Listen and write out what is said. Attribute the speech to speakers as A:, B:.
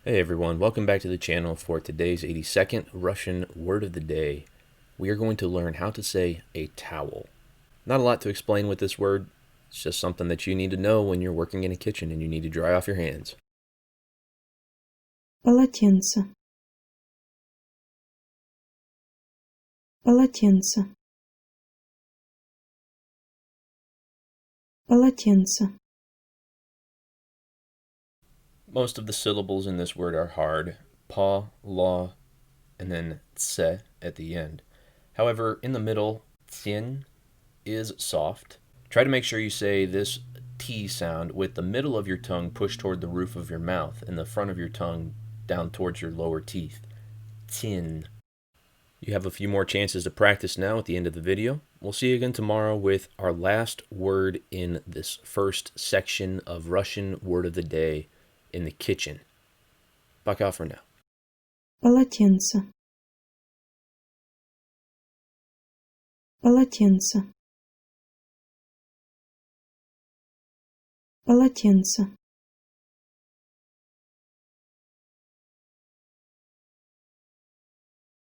A: Hey everyone, welcome back to the channel for today's 82nd Russian word of the day. We are going to learn how to say a towel. Not a lot to explain with this word. It's just something that you need to know when you're working in a kitchen and you need to dry off your hands.
B: Полотенце. Полотенце. Полотенце.
A: Most of the syllables in this word are hard. Pa, la, and then tse at the end. However, in the middle, tsin is soft. Try to make sure you say this T sound with the middle of your tongue pushed toward the roof of your mouth and the front of your tongue down towards your lower teeth. Tin. You have a few more chances to practice now at the end of the video. We'll see you again tomorrow with our last word in this first section of Russian word of the day in the kitchen. Пока for now.
B: Полотенце. Полотенце. Полотенце.